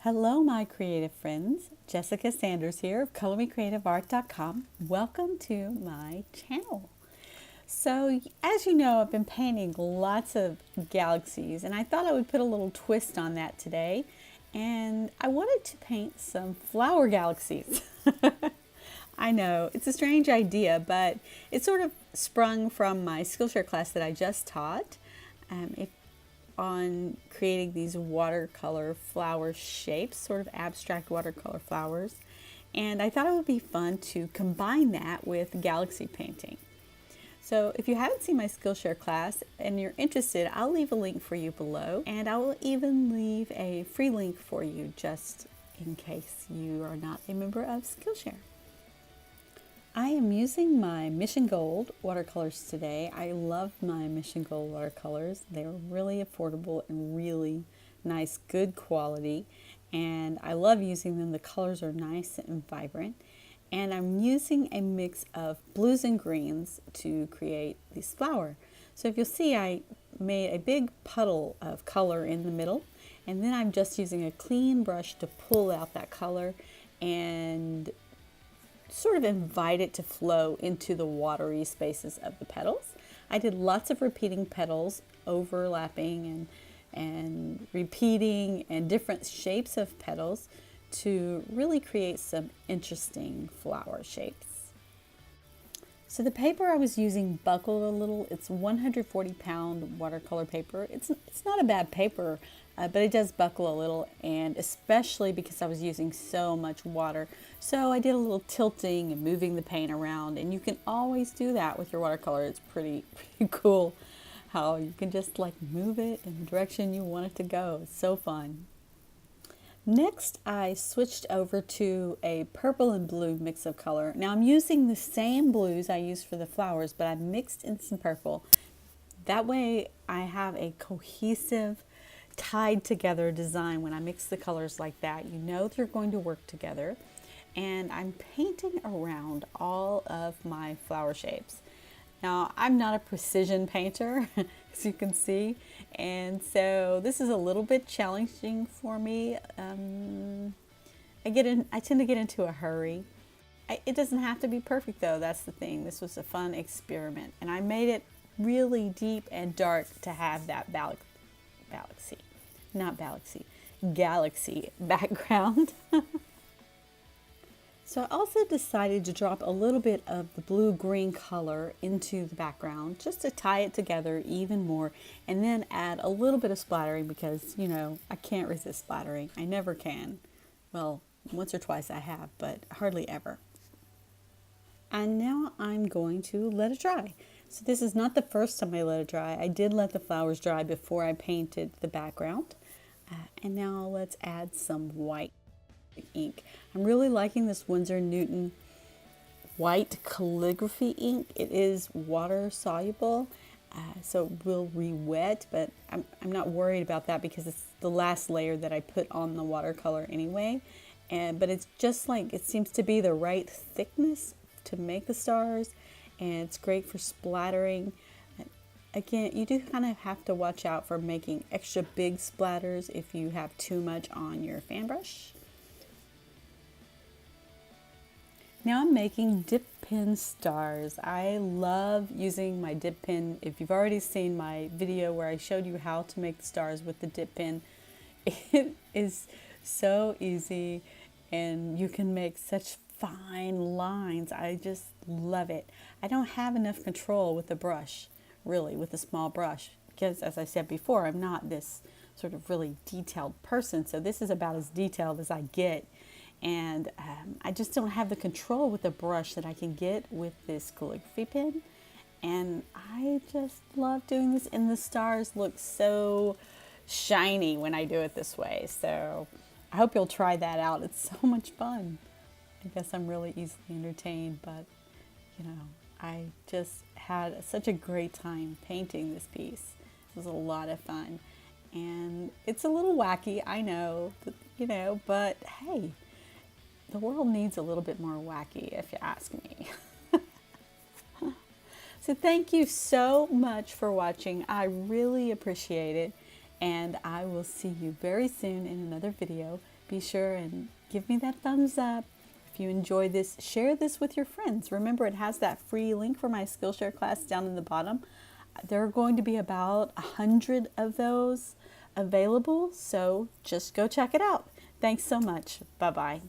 Hello, my creative friends. Jessica Sanders here of colormecreativeart.com. Welcome to my channel. So, as you know, I've been painting lots of galaxies, and I thought I would put a little twist on that today. And I wanted to paint some flower galaxies. I know, it's a strange idea, but it sort of sprung from my Skillshare class that I just taught. On creating these watercolor flower shapes, sort of abstract watercolor flowers. And I thought it would be fun to combine that with galaxy painting. So if you haven't seen my Skillshare class and you're interested, I'll leave a link for you below, and I will even leave a free link for you just in case you are not a member of Skillshare. I am using my Mission Gold watercolors today. I love my Mission Gold watercolors. They're really affordable and really nice, good quality. And I love using them. The colors are nice and vibrant. And I'm using a mix of blues and greens to create this flower. So if you'll see, I made a big puddle of color in the middle. And then I'm just using a clean brush to pull out that color and sort of invite it to flow into the watery spaces of the petals. I did lots of repeating petals, overlapping and repeating, and different shapes of petals to really create some interesting flower shapes. So the paper I was using buckled a little. It's 140-pound watercolor paper. It's not a bad paper, but it does buckle a little, and especially because I was using so much water. So I did a little tilting and moving the paint around, and you can always do that with your watercolor. It's pretty cool how you can just like move it in the direction you want it to go. It's so fun. Next, I switched over to a purple and blue mix of color. Now I'm using the same blues I used for the flowers, but I mixed in some purple. That way I have a cohesive, tied together design. When I mix the colors like that, you know they're going to work together. And I'm painting around all of my flower shapes. Now, I'm not a precision painter, as you can see, and so this is a little bit challenging for me. I tend to get into a hurry. It doesn't have to be perfect, though. That's the thing. This was a fun experiment, and I made it really deep and dark to have that galaxy background. So I also decided to drop a little bit of the blue-green color into the background just to tie it together even more, and then add a little bit of splattering because, you know, I can't resist splattering. I never can. Well, once or twice I have, but hardly ever. And now I'm going to let it dry. So this is not the first time I let it dry. I did let the flowers dry before I painted the background. And now let's add some white ink. I'm really liking this Winsor Newton white calligraphy ink. It is water soluble, so it will re-wet, but I'm not worried about that because it's the last layer that I put on the watercolor anyway. But it's just like, it seems to be the right thickness to make the stars, and it's great for splattering. Again, you do kind of have to watch out for making extra big splatters if you have too much on your fan brush. Now I'm making dip pen stars. I love using my dip pen. If you've already seen my video where I showed you how to make the stars with the dip pen, it is so easy and you can make such fine lines. I just love it. I don't have enough control with the brush, really, with a small brush, because as I said before, I'm not this sort of really detailed person. So this is about as detailed as I get. And I just don't have the control with the brush that I can get with this calligraphy pen. And I just love doing this, and the stars look so shiny when I do it this way. So I hope you'll try that out. It's so much fun. I guess I'm really easily entertained, but you know, I just had such a great time painting this piece. It was a lot of fun. And it's a little wacky, I know, you know, but hey, the world needs a little bit more wacky, if you ask me. So thank you so much for watching. I really appreciate it. And I will see you very soon in another video. be sure and give me that thumbs up. If you enjoyed this, share this with your friends. Remember, it has that free link for my Skillshare class down in the bottom. There are going to be about 100 of those available, so just go check it out. Thanks so much. Bye-bye.